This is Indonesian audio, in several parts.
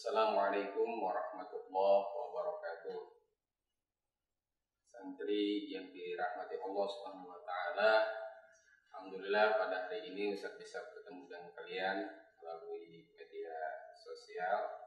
Assalamualaikum warahmatullahi wabarakatuh. Santri yang dirahmati Allah Subhanahu wa taala, alhamdulillah pada hari ini Ustaz bisa bertemu dengan kalian melalui media sosial.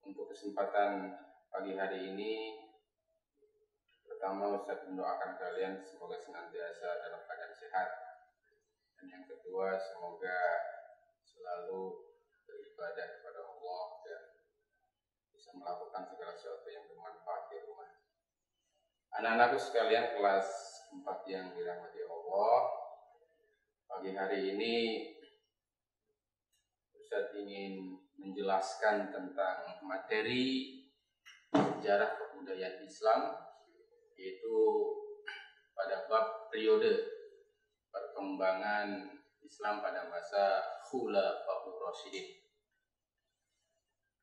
Untuk kesempatan pagi hari ini, pertama Ustaz mendoakan kalian semoga senantiasa dalam keadaan sehat. Dan yang kedua, semoga selalu beribadah kepada Allah dan bisa melakukan segala sesuatu yang bermanfaat di rumah. Anak-anakku sekalian kelas 4 yang dirahmati Allah, pagi hari ini Ustaz ingin menjelaskan tentang materi sejarah kebudayaan Islam, yaitu pada bab periode perkembangan Islam pada masa Khulafaur Rasyidin.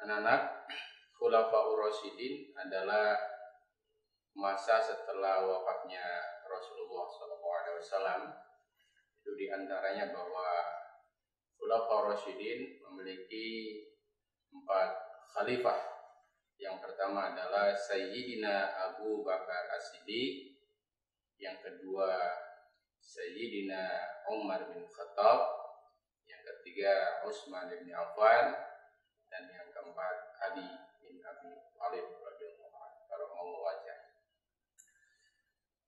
Anak-anak, Khulafaur Rasyidin adalah masa setelah wafatnya Rasulullah SAW. Itu diantaranya bahwa Khulafaur Rasyidin memiliki 4 khalifah. Yang pertama adalah Sayyidina Abu Bakar As-Siddiq, yang kedua Sayyidina Umar bin Khattab, yang ketiga Utsman bin Affan, dan yang keempat Ali bin Abi Thalib radhiyallahu anhu.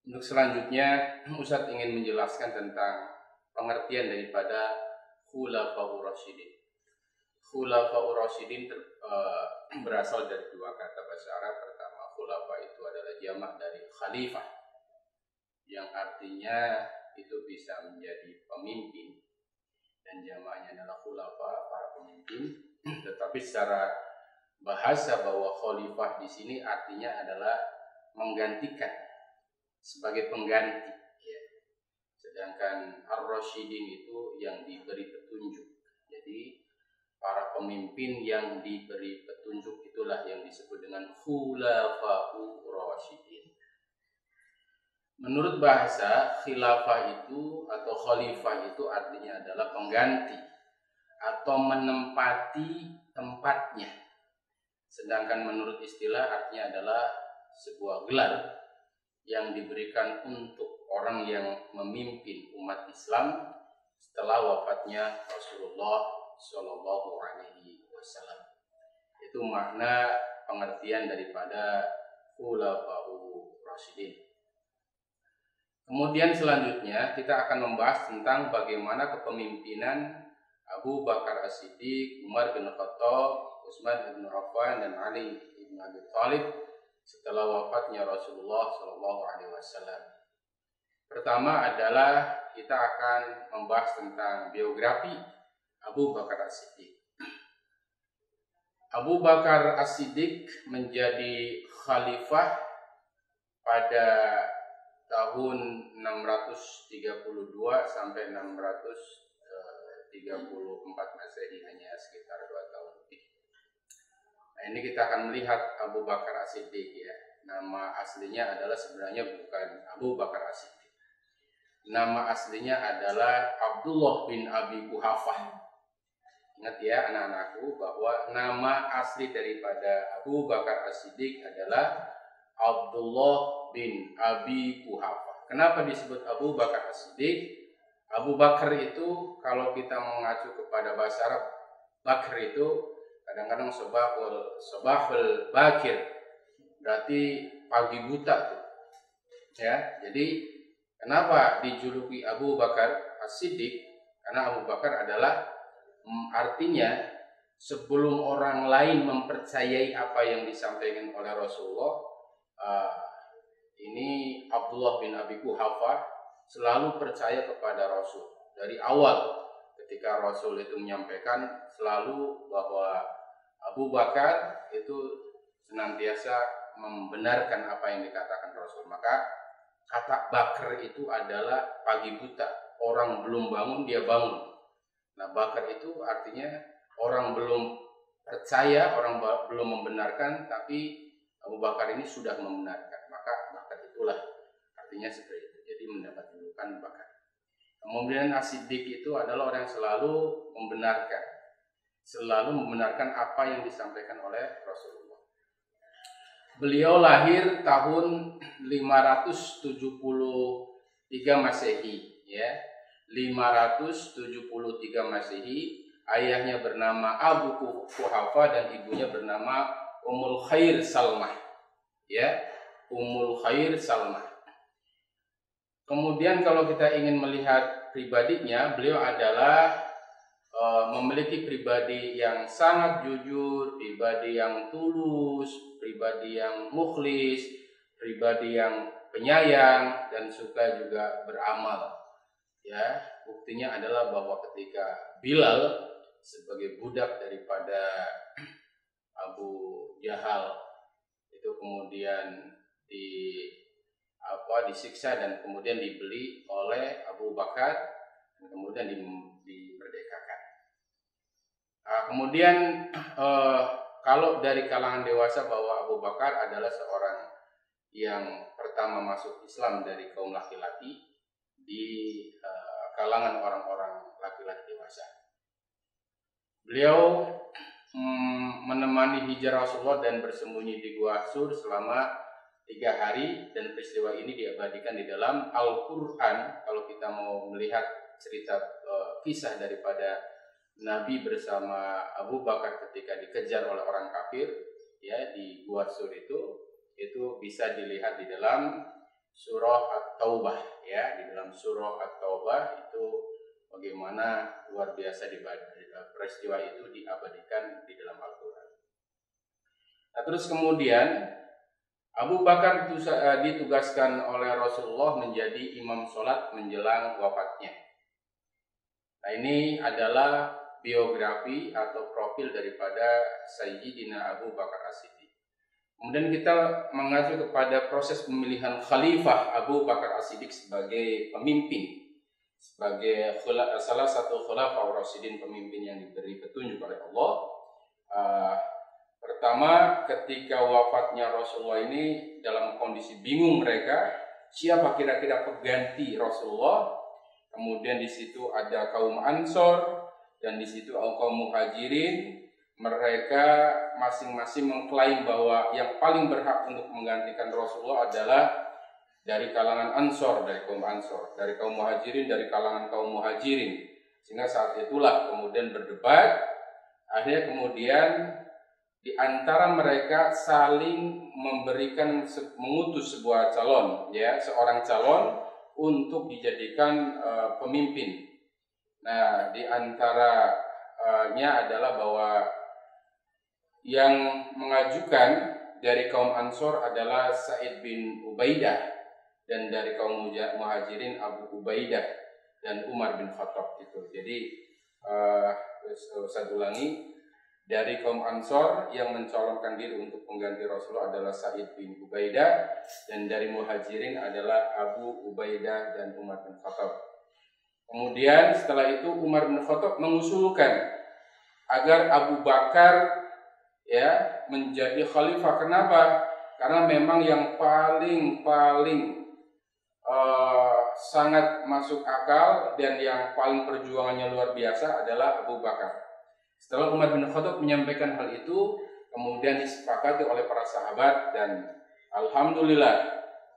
Untuk selanjutnya, Ustaz ingin menjelaskan tentang pengertian daripada Khulafaur Rasyidin. Khulafaur Rasyidin berasal dari 2 kata bahasa Arab. Pertama, khulafa itu adalah jamak dari khalifah, yang artinya itu bisa menjadi pemimpin, dan jamaknya adalah khulafa, para pemimpin. Tetapi secara bahasa bahwa khalifah di sini artinya adalah menggantikan, sebagai pengganti, ya. Sedangkan ar-rasyidin itu yang diberi petunjuk. Jadi para pemimpin yang diberi petunjuk itulah yang disebut dengan khulafaur rasyidin. Menurut bahasa, khilafah itu atau khalifah itu artinya adalah pengganti atau menempati tempatnya. Sedangkan menurut istilah artinya adalah sebuah gelar yang diberikan untuk orang yang memimpin umat Islam setelah wafatnya Rasulullah SAW. Itu makna pengertian daripada Khulafaur Rasyidin. Kemudian selanjutnya kita akan membahas tentang bagaimana kepemimpinan Abu Bakar As-Siddiq, Umar bin Khattab, Utsman bin Affan, dan Ali bin Abi Thalib setelah wafatnya Rasulullah SAW. Pertama adalah kita akan membahas tentang biografi Abu Bakar As-Siddiq. Abu Bakar As-Siddiq menjadi khalifah pada tahun 632 sampai 634 Masehi, hanya sekitar 2 tahun lebih. Nah, ini kita akan melihat Abu Bakar As-Siddiq, ya. Nama aslinya adalah sebenarnya bukan Abu Bakar As-Siddiq. Nama aslinya adalah Abdullah bin Abi Quhafah. Ingat ya anak-anakku bahwa nama asli daripada Abu Bakar As-Siddiq adalah Abdullah bin Abi Quhafah. Kenapa disebut Abu Bakar As-Siddiq? Abu Bakar itu kalau kita mengacu kepada bahasa Arab, Bakar itu kadang-kadang sobahul bakir, berarti pagi buta tuh. Ya, jadi kenapa dijuluki Abu Bakar As-Siddiq? Karena Abu Bakar adalah artinya sebelum orang lain mempercayai apa yang disampaikan oleh Rasulullah, ini Abdullah bin Abi Quhafah selalu percaya kepada Rasul. Dari awal ketika Rasul itu menyampaikan selalu bahwa Abu Bakar itu senantiasa membenarkan apa yang dikatakan Rasul. Maka kata Bakar itu adalah pagi buta, orang belum bangun dia bangun. Nah, Bakar itu artinya orang belum percaya, orang belum membenarkan, tapi Abu Bakar ini sudah membenarkan. Maka Bakar itulah artinya seperti itu. Jadi mendapat julukan Bakar. Kemudian As-Siddiq itu adalah orang yang selalu membenarkan. selalu membenarkan apa yang disampaikan oleh Rasulullah. Beliau lahir tahun 573 Masehi, ya. 573 Masehi. Ayahnya bernama Abu Quhafa dan ibunya bernama Ummul Khair Salmah, ya, Ummul Khair Salmah. Kemudian kalau kita ingin melihat pribadinya, beliau adalah memiliki pribadi yang sangat jujur, pribadi yang tulus, pribadi yang mukhlis, pribadi yang penyayang dan suka juga beramal. Ya, buktinya adalah bahwa ketika Bilal sebagai budak daripada Abu Jahal itu kemudian disiksa dan kemudian dibeli oleh Abu Bakar dan kemudian dimerdekakan. Kemudian kalau dari kalangan dewasa bahwa Abu Bakar adalah seorang yang pertama masuk Islam dari kaum laki-laki di kalangan orang-orang laki-laki dewasa. Beliau menemani hijrah Rasulullah dan bersembunyi di Gua Sur selama 3 hari, dan peristiwa ini diabadikan di dalam Al-Quran. Kalau kita mau melihat cerita kisah daripada Nabi bersama Abu Bakar ketika dikejar oleh orang kafir, ya, di Gua Sur itu bisa dilihat di dalam surah At-Taubah, ya. Di dalam surah At-Taubah itu bagaimana luar biasa peristiwa itu diabadikan di dalam Al-Quran. Nah, terus kemudian Abu Bakar ditugaskan oleh Rasulullah menjadi imam sholat menjelang wafatnya. Nah, ini adalah biografi atau profil daripada Sayyidina Abu Bakar As-Siddiq. Kemudian kita mengacu kepada proses pemilihan Khalifah Abu Bakar As-Siddiq sebagai pemimpin, sebagai salah satu Khulafaur Rasyidin, pemimpin yang diberi petunjuk oleh Allah. Pertama, ketika wafatnya Rasulullah ini dalam kondisi bingung mereka, siapa kira-kira pengganti Rasulullah. Kemudian di situ ada kaum Ansor dan di situ kaum Muhajirin. Mereka masing-masing mengklaim bahwa yang paling berhak untuk menggantikan Rasulullah adalah dari kalangan Ansor, dari kaum Ansor, dari kaum Muhajirin, dari kalangan kaum Muhajirin. Sehingga saat itulah kemudian berdebat. Akhirnya kemudian di antara mereka saling mengutus sebuah calon, ya, seorang calon untuk dijadikan pemimpin. Nah, di antaranya adalah bahwa yang mengajukan dari kaum Ansor adalah Sa'id bin Ubaidah, dan dari kaum Muhajirin Abu Ubaidah dan Umar bin Khattab itu. Jadi saya ulangi, dari kaum Ansor yang mencalonkan diri untuk pengganti Rasulullah adalah Sa'id bin Ubaidah, dan dari Muhajirin adalah Abu Ubaidah dan Umar bin Khattab. Kemudian setelah itu Umar bin Khattab mengusulkan agar Abu Bakar, ya, menjadi khalifah. Kenapa? Karena memang yang paling sangat masuk akal dan yang paling perjuangannya luar biasa adalah Abu Bakar. Setelah Umar bin Khattab menyampaikan hal itu, kemudian disepakati oleh para sahabat, dan alhamdulillah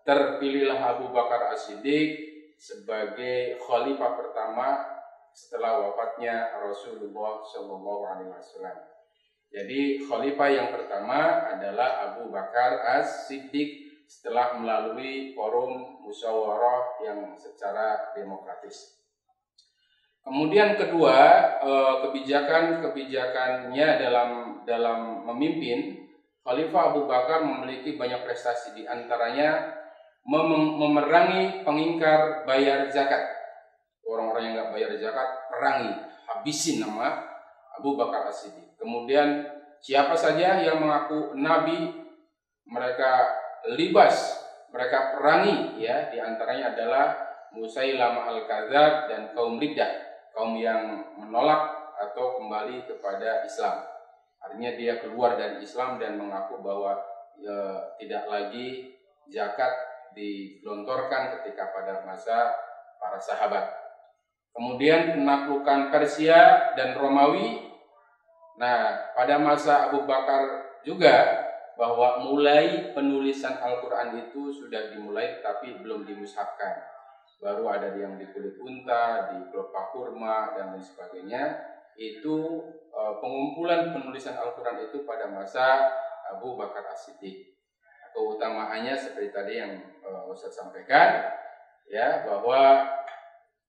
terpilihlah Abu Bakar As-Siddiq sebagai khalifah pertama setelah wafatnya Rasulullah SAW. Jadi khalifah yang pertama adalah Abu Bakar As-Siddiq setelah melalui forum musyawarah yang secara demokratis. Kemudian kedua, kebijakannya dalam memimpin, Khalifah Abu Bakar memiliki banyak prestasi, di antaranya memerangi pengingkar bayar zakat. Orang-orang yang nggak bayar zakat, perangi, habisin nama Abu Bakar As-Siddiq. Kemudian siapa saja yang mengaku nabi, mereka libas, mereka perangi, ya. Di antaranya adalah Musailamah Al-Kadzab dan kaum Riddah, kaum yang menolak atau kembali kepada Islam. Artinya dia keluar dari Islam dan mengaku bahwa tidak lagi zakat digelontorkan ketika pada masa para sahabat. Kemudian menaklukkan Persia dan Romawi, Nah, pada masa Abu Bakar juga bahwa mulai penulisan Al-Quran itu sudah dimulai tapi belum dimushafkan. Baru ada yang di kulit unta, di pelepah kurma dan lain sebagainya. Itu pengumpulan penulisan Al-Quran itu pada masa Abu Bakar As-Siddiq. Keutamaannya seperti tadi yang Ustaz sampaikan, ya, bahwa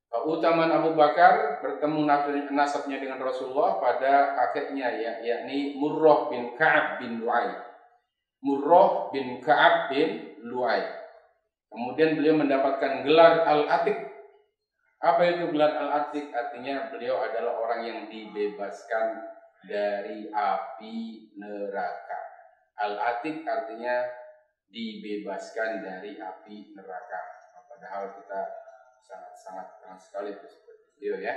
keutamaan Abu Bakar bertemu nasabnya dengan Rasulullah pada kakeknya, yakni Murrah bin Ka'ab bin Lu'ay. Murrah bin Ka'ab bin Lu'ay. Kemudian beliau mendapatkan gelar Al-Atiq. Apa itu gelar Al-Atiq? Artinya beliau adalah orang yang dibebaskan dari api neraka. Al-Atiq artinya dibebaskan dari api neraka. Padahal kita sangat kenal sekali itu seperti beliau, ya.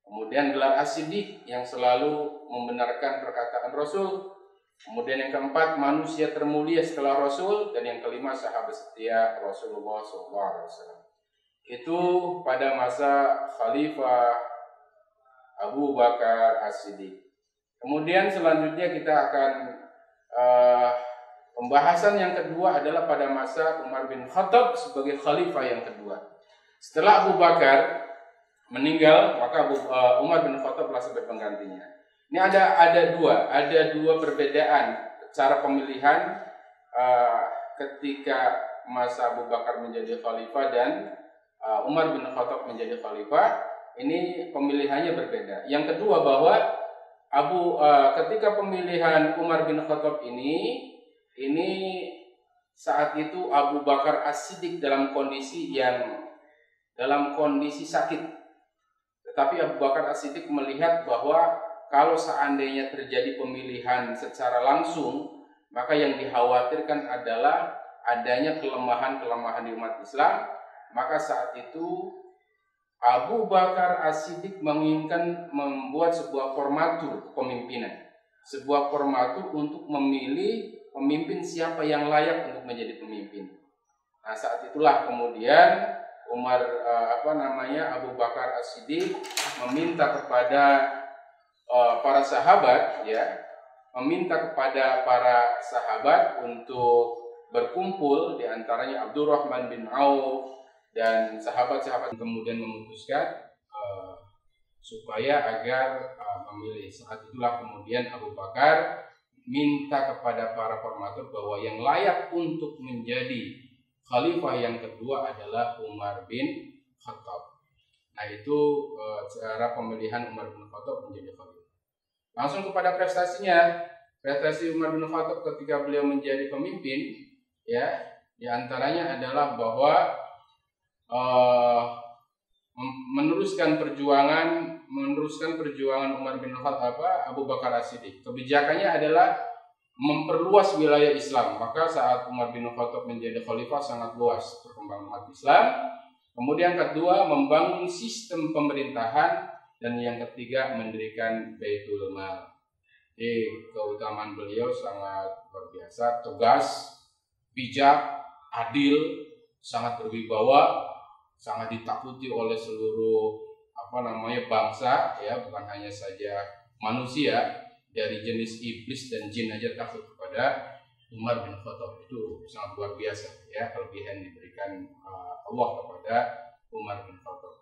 Kemudian gelar As-Siddiq yang selalu membenarkan perkataan Rasul. Kemudian yang keempat, manusia termulia setelah Rasul. Dan yang kelima, sahabat setia Rasulullah SAW. Itu pada masa Khalifah Abu Bakar As-Siddiq. Kemudian selanjutnya kita akan pembahasan yang kedua adalah pada masa Umar bin Khattab sebagai Khalifah yang kedua. Setelah Abu Bakar meninggal, maka Umar bin Khattab telah sebagai penggantinya. Ini ada dua perbedaan cara pemilihan ketika masa Abu Bakar menjadi khalifah dan Umar bin Khattab menjadi khalifah. Ini pemilihannya berbeda. Yang kedua bahwa ketika pemilihan Umar bin Khattab ini saat itu Abu Bakar As-Siddiq dalam kondisi sakit. Tetapi Abu Bakar As-Siddiq melihat bahwa kalau seandainya terjadi pemilihan secara langsung, maka yang dikhawatirkan adalah adanya kelemahan-kelemahan di umat Islam. Maka saat itu Abu Bakar As-Siddiq menginginkan membuat sebuah formatur kepemimpinan, sebuah formatur untuk memilih pemimpin siapa yang layak untuk menjadi pemimpin. Nah, saat itulah kemudian Abu Bakar As-Siddiq meminta kepada para sahabat, meminta kepada para sahabat untuk berkumpul, di antaranya Abdurrahman bin Auf dan sahabat-sahabat kemudian memutuskan supaya agar memilih. Saat itulah kemudian Abu Bakar minta kepada para formatur bahwa yang layak untuk menjadi khalifah yang kedua adalah Umar bin Khattab. Nah, itu cara pemilihan Umar bin Khattab menjadi khalifah. Langsung kepada prestasinya. Prestasi Umar bin Khattab ketika beliau menjadi pemimpin, di antaranya adalah bahwa meneruskan perjuangan Umar bin Khattab, Abu Bakar As-Siddiq. Kebijakannya adalah memperluas wilayah Islam. Maka saat Umar bin Khattab menjadi khalifah sangat luas perkembangan umat Islam. Kemudian kedua, membangun sistem pemerintahan, dan yang ketiga mendirikan Baitul Mal. Keutamaan beliau sangat luar biasa, tegas, bijak, adil, sangat berwibawa, sangat ditakuti oleh seluruh bangsa, bukan hanya saja manusia, dari jenis iblis dan jin aja takut kepada Umar bin Khattab. Itu sangat luar biasa, kelebihan diberikan Allah kepada Umar bin Khattab.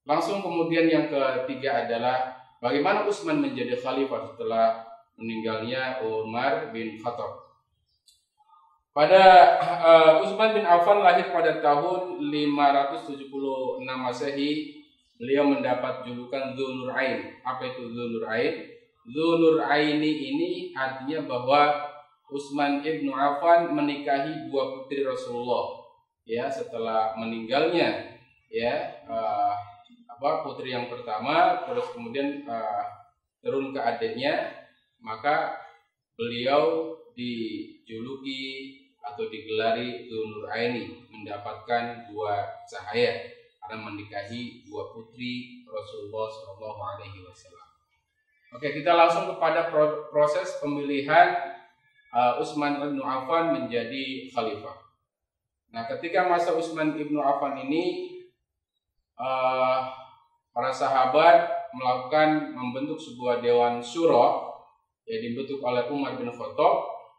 Langsung kemudian yang ketiga adalah bagaimana Utsman menjadi khalifah setelah meninggalnya Umar bin Khattab. Pada Utsman bin Affan lahir pada tahun 576 Masehi. Beliau mendapat julukan Dzunurain. Apa itu Dzunurain? Dzunuraini ini artinya bahwa Utsman bin Affan menikahi dua putri Rasulullah. Setelah meninggalnya, putri yang pertama, terus kemudian turun ke adiknya, maka beliau dijuluki atau digelari Dzunuraini, mendapatkan dua cahaya karena menikahi dua putri Rasulullah SAW. Oke, kita langsung kepada proses pemilihan Utsman bin Affan menjadi khalifah. Nah, ketika masa Utsman bin Affan ini, para sahabat membentuk sebuah dewan syuro, ya dibentuk oleh Umar bin Khattab,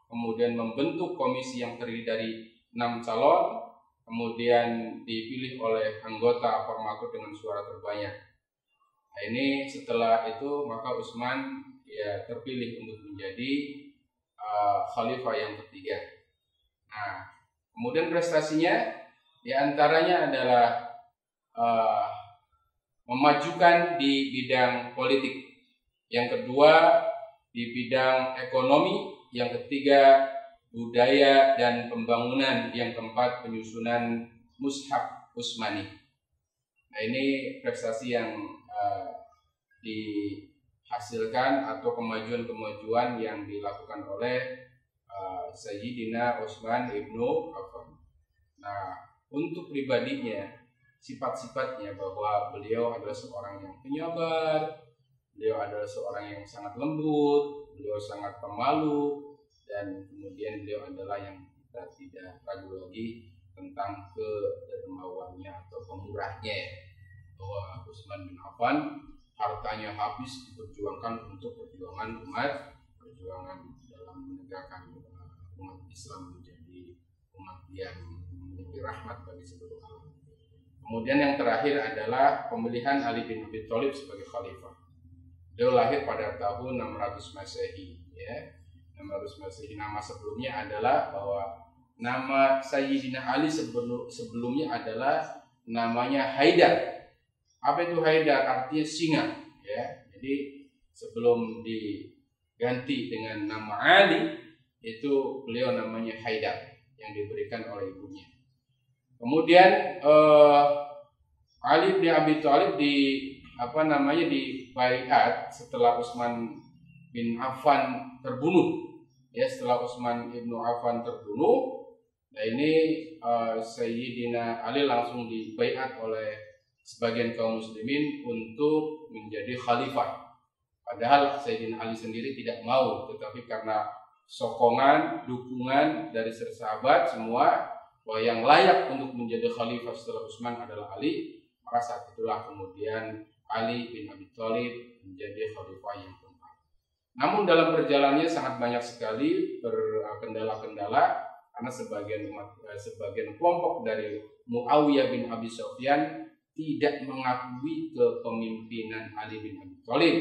kemudian membentuk komisi yang terdiri dari 6 calon, kemudian dipilih oleh anggota formatur dengan suara terbanyak. Nah, ini setelah itu maka Utsman ya terpilih untuk menjadi khalifah yang ketiga. Nah, kemudian prestasinya diantaranya adalah memajukan di bidang politik, yang kedua di bidang ekonomi, yang ketiga budaya dan pembangunan, yang keempat penyusunan mushaf Utsmani. Nah, ini prestasi yang dihasilkan atau kemajuan-kemajuan yang dilakukan oleh Sayyidina Utsman ibnu Affan. Nah, untuk pribadinya, sifat-sifatnya bahwa beliau adalah seorang yang penyabar, beliau adalah seorang yang sangat lembut, beliau sangat pemalu, dan kemudian beliau adalah yang kita tidak ragu lagi tentang kedermawannya atau pemurahnya, bahwa Utsman bin Affan hartanya habis diperjuangkan untuk perjuangan umat, perjuangan dalam menegakkan umat Islam menjadi umat yang memiliki rahmat bagi seluruh alam. Kemudian yang terakhir adalah pemilihan Ali bin Abi Thalib sebagai khalifah. Beliau lahir pada tahun 600 Masehi, ya. 600 Masehi. Nama sebelumnya adalah bahwa nama Sayyidina Ali sebelumnya adalah namanya Haidar. Apa itu Haidar? Artinya singa, ya. Jadi sebelum diganti dengan nama Ali, itu beliau namanya Haidar yang diberikan oleh ibunya. Kemudian Ali bin Abi Thalib dibaiat setelah Utsman bin Affan terbunuh. Ya, setelah Utsman ibnu Affan terbunuh, nah ini Sayyidina Ali langsung dibaiat oleh sebagian kaum muslimin untuk menjadi khalifah. Padahal Sayyidina Ali sendiri tidak mau, tetapi karena sokongan, dukungan dari sahabat semua bahwa yang layak untuk menjadi khalifah setelah Utsman adalah Ali, maka saat itulah kemudian Ali bin Abi Thalib menjadi khalifah yang keempat. Namun dalam perjalanannya sangat banyak sekali berkendala-kendala, karena sebagian kelompok dari Muawiyah bin Abi Sufyan tidak mengakui kepemimpinan Ali bin Abi Thalib.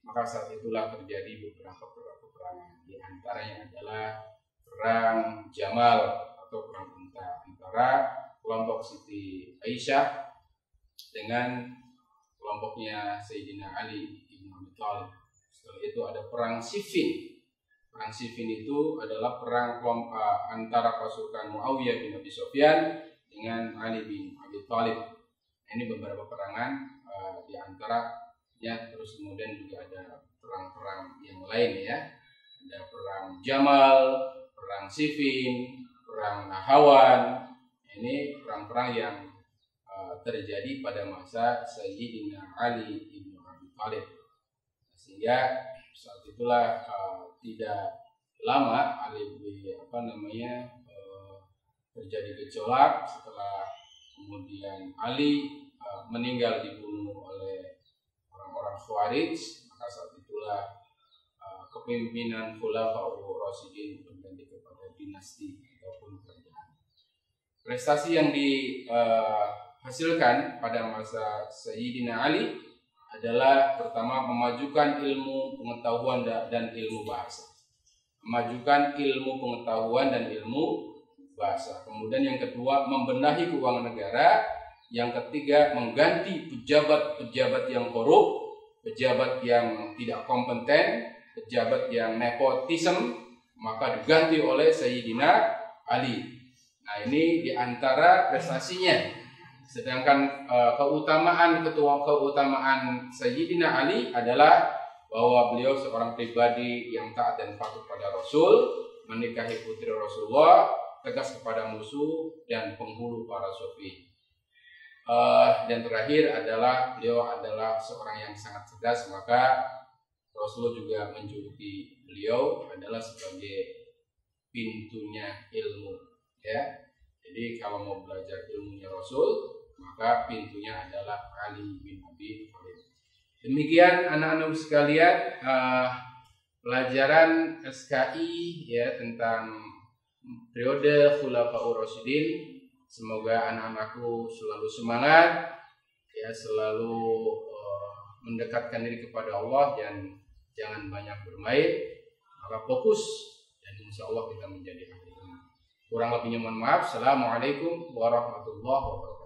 Maka saat itulah terjadi beberapa peperangan. Di antaranya adalah perang Jamal atau perang unta antara kelompok Siti Aisyah dengan kelompoknya Sayyidina Ali bin Abi Thalib. Setelah itu ada perang Siffin. Perang Siffin itu adalah perang antara pasukan Muawiyah bin Abi Sufyan dengan Ali bin Abi Thalib. Ini beberapa perangan di antaranya, terus kemudian juga ada perang-perang yang lain, ya. Ada perang Jamal, perang Siffin, perang Nahawan. Ini perang-perang yang terjadi pada masa Sayyidina Ali bin Abi Thalib. Sehingga saat itulah tidak lama terjadi gejolak setelah kemudian Ali meninggal dibunuh oleh orang-orang Khawarij. Maka saat itulah kepemimpinan Khulafaur Rasyidin berganti kepada dinasti ataupun kerajaan. Prestasi yang dihasilkan pada masa Sayyidina Ali adalah pertama memajukan ilmu pengetahuan dan ilmu bahasa. Memajukan ilmu pengetahuan dan ilmu bahasa. Kemudian yang kedua membenahi keuangan negara. Yang ketiga mengganti pejabat-pejabat yang korup, pejabat yang tidak kompeten, pejabat yang nepotisme, maka diganti oleh Sayyidina Ali. Nah, ini diantara prestasinya. Sedangkan keutamaan Sayyidina Ali adalah bahwa beliau seorang pribadi yang taat dan patuh pada Rasul, menikahi putri Rasulullah, tegas kepada musuh dan penghulu para sufi. Dan terakhir adalah beliau adalah seorang yang sangat cerdas, maka Rasulullah juga menjuluki beliau adalah sebagai pintunya ilmu, ya. Jadi kalau mau belajar ilmunya Rasul, maka pintunya adalah Ali bin Abi Thalib. Demikian anak-anak sekalian, pelajaran SKI ya tentang periode Khulafaur Rasyidin. Semoga anak-anakku selalu semangat ya, selalu mendekatkan diri kepada Allah dan jangan banyak bermain, maka fokus dan insya Allah kita menjadi ahli iman. Kurang lebihnya mohon maaf. Assalamualaikum warahmatullahi wabarakatuh.